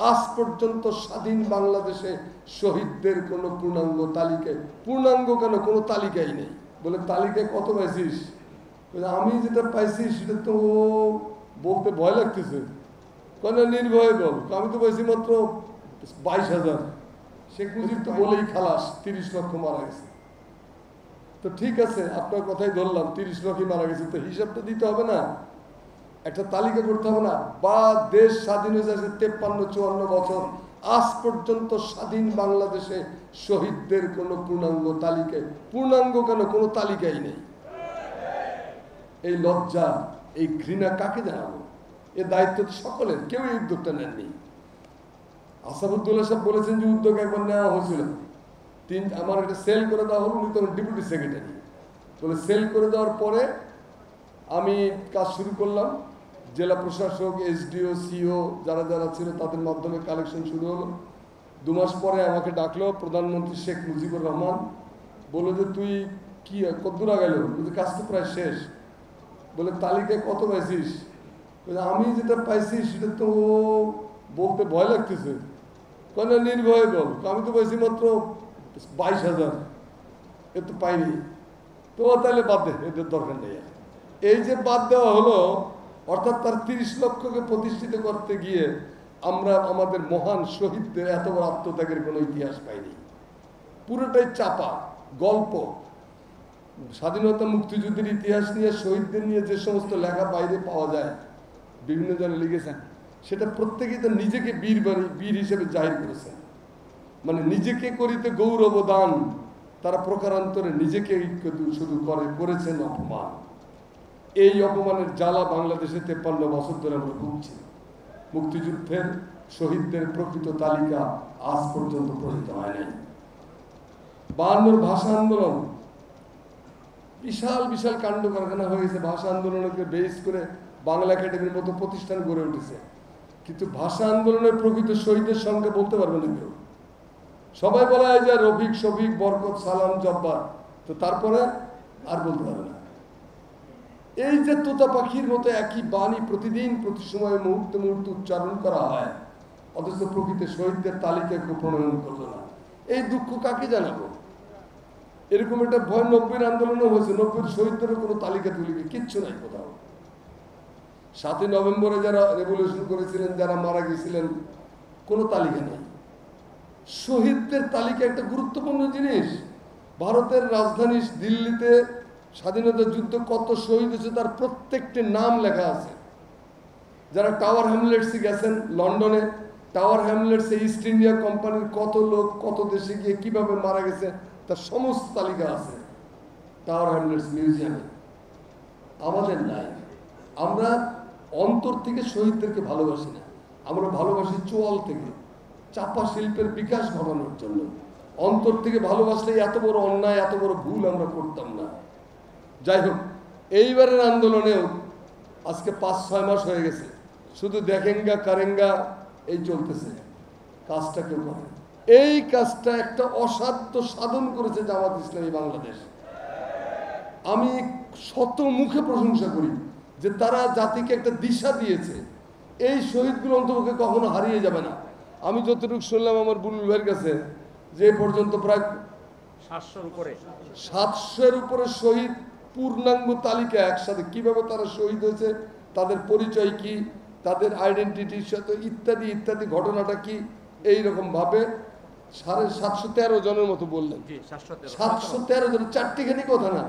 আজ পর্যন্ত স্বাধীন বাংলাদেশে শহীদদের কোনো পূর্ণাঙ্গ তালিকায়, পূর্ণাঙ্গ কেন, কোনো তালিকাই নেই। বলে তালিকায় কত পাইছিস? আমি যেটা পাইছি সেটা তো বলতে ভয় লাগতেছে। কেন নির্ভয় বল, আমি তো পাইছি মাত্র 22,000। শেখ মুজিব তো বলেই খালাস 30 লক্ষ মারা গেছে। তো ঠিক আছে, আপনার কথাই ধরলাম 30 লক্ষই মারা গেছে, তো হিসাবটা দিতে হবে না, একটা তালিকা করতে হবে না? বা দেশ স্বাধীন হয়েছে 53-54 বছর, আজ পর্যন্ত স্বাধীন বাংলাদেশে শহীদদের কোনো পূর্ণাঙ্গ তালিকায়, পূর্ণাঙ্গ কেন, কোনো তালিকাই নেই। এই লজ্জা, এই ঘৃণা কাকে জানাবো? এ দায়িত্ব তো সকলের, কেউ এই উদ্যোগটা নেননি। আসাদুদ্দৌলা সাহেব বলেছেন যে উদ্যোগ একবার নেওয়া হয়েছিল, আমার একটা সেল করে দেওয়া হলো, উনি তখন ডেপুটি সেক্রেটারি। বলে সেল করে দেওয়ার পরে আমি কাজ শুরু করলাম, জেলা প্রশাসক, এসডিও, সিও যারা যারা ছিল তাদের মাধ্যমে কালেকশন শুরু হলো। 2 মাস পরে আমাকে ডাকলো প্রধানমন্ত্রী শেখ মুজিবুর রহমান, বললো যে তুই কি কতদূর আগাইল? বলছে কাজ তো প্রায় শেষ। বলে তালিকায় কত পাইছিস? আমি যেটা পাইছি সেটা তো বলতে ভয় লাগতেছে। কেন নির্ভয় বল, আমি তো পাইছি মাত্র 22,000, এ তো পাইনি। তো তাহলে বাদ দে, এদের দরকার নেই। এই যে বাদ দেওয়া হলো, অর্থাৎ তার 30 লক্ষকে প্রতিষ্ঠিত করতে গিয়ে আমরা আমাদের মহান শহীদদের এত বড় আত্মত্যাগের কোনো ইতিহাস পাইনি। পুরোটাই চাপা গল্প। স্বাধীনতা মুক্তিযুদ্ধের ইতিহাস নিয়ে, শহীদদের নিয়ে যে সমস্ত লেখা বাইরে পাওয়া যায়, বিভিন্ন জনে লিখেছেন, সেটা প্রত্যেকেই তো নিজেকে বীর হিসেবে জাহির করেছেন। মানে নিজেকে করিতে গৌরব দান, তারা প্রকারান্তরে নিজেকে শুধু করেছেন অপমান। এই অপমানের জ্বালা বাংলাদেশে 53 বছর ধরে আমরা ভুগছি। মুক্তিযুদ্ধের শহীদদের প্রকৃত তালিকা আজ পর্যন্ত প্রণীত হয় নাই। 52 ভাষা আন্দোলন, বিশাল বিশাল কাণ্ড কারখানা হয়েছে। ভাষা আন্দোলনকে বেস করে বাংলা একাডেমির মতো প্রতিষ্ঠান গড়ে উঠেছে, কিন্তু ভাষা আন্দোলনের প্রকৃত শহীদের সংখ্যা বলতে পারবে না কেউ। সবাই বলা হয় যে রফিক, শফিক, বরকত, সালাম, জব্বার, তো তারপরে আর বলতে পারবে না। এই যে তোতা পাখির মতো একই বাণী প্রতিদিন প্রতি সময় মুহূর্তে মুহূর্তে উচ্চারণ করা হয়, অথচ প্রকৃত শহীদদের তালিকা কেউ প্রণয়ন করলো না। এই দুঃখ কাকে জানাবো? এরকম একটা ভয় 90-এর আন্দোলনও হয়েছে, 90-এর শহীদদেরও কোনো তালিকা তুলিকে কিচ্ছু নাই কোথাও। 7ই নভেম্বরে যারা রেভলিউশন করেছিলেন, যারা মারা গেছিলেন, কোনো তালিকা নেই। শহীদদের তালিকা একটা গুরুত্বপূর্ণ জিনিস। ভারতের রাজধানী দিল্লিতে স্বাধীনতা যুদ্ধ কত শহীদ হয়েছে তার প্রত্যেকটি নাম লেখা আছে। যারা টাওয়ার হ্যামলেটসে গেছেন, লন্ডনে টাওয়ার হ্যামলেটসে ইস্ট ইন্ডিয়া কোম্পানির কত লোক কত দেশে গিয়ে কিভাবে মারা গেছে তার সমস্ত তালিকা আছে টাওয়ার হ্যামলেটস মিউজিয়ামে। আমাদের নাই। আমরা অন্তর থেকে শহীদদেরকে ভালোবাসি না, আমরা ভালোবাসি চোয়াল থেকে, চাপা শিল্পের বিকাশ ঘটানোর জন্য। অন্তর থেকে ভালোবাসলে এত বড় অন্যায়, এত বড় ভুল আমরা করতাম না। যাই হোক, এইবারের আন্দোলনেও আজকে 5-6 মাস হয়ে গেছে, শুধু দেখেঙ্গা কারেঙ্গা এই চলতেছে, কাজটা কেউ করে। এই কাজটা একটা অসাধ্য সাধন করেছে জামাত ইসলামী বাংলাদেশ। আমি শত মুখে প্রশংসা করি যে তারা জাতিকে একটা দিশা দিয়েছে। এই শহীদগুলো অন্তপক্ষে কখনো হারিয়ে যাবে না। আমি যতটুকু শুনলাম আমার বুলবুল ভাইয়ের কাছে, যে পর্যন্ত প্রায় 700-এর উপরে শহীদ পূর্ণাঙ্গ তালিকা একসাথে, কিভাবে তারা শহীদ হয়েছে, তাদের পরিচয় কি, তাদের আইডেন্টিটির সাথে ইত্যাদি ইত্যাদি ঘটনাটা কি, এইরকম ভাবে 713 জনের মতো বললেন। 713 জন, 4টিখানি কথা না,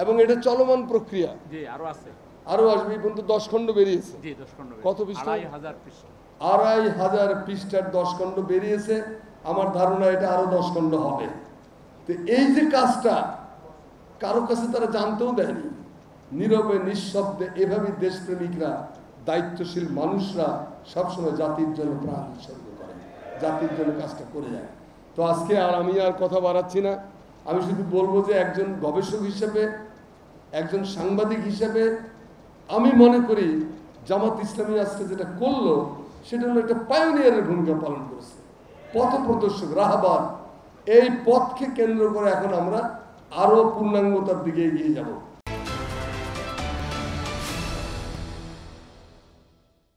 এবং এটা চলমান প্রক্রিয়া, আরো আসবে। এই পর্যন্ত 10 খণ্ড বেরিয়েছে। কত পৃষ্ঠা? 2,500 পৃষ্ঠার 10 খণ্ড বেরিয়েছে। আমার ধারণা এটা আরো 10 খণ্ড হবে। তো এই যে কাজটা কারো কাছে তারা জানতেও দেয়নি, নীরবে নিঃশব্দে এভাবে দেশপ্রেমিকরা, দায়িত্বশীল মানুষরা সবসময় জাতির জন্য প্রাণ উৎসর্গ করে, জাতির জন্য কাজটা করে যায়। তো আজকে আমি আর কথা বাড়াচ্ছি না, আমি শুধু বলবো যে একজন গবেষক হিসেবে, একজন সাংবাদিক হিসেবে আমি মনে করি জামাত ইসলামী আজকে যেটা করলো সেটা হলো একটা পায়োনিয়ারের ভূমিকা পালন করেছে, পথ প্রদর্শক, রাহবার। এই পথকে কেন্দ্র করে এখন আমরা আরো পূর্ণাঙ্গতার দিকে এগিয়ে যাব।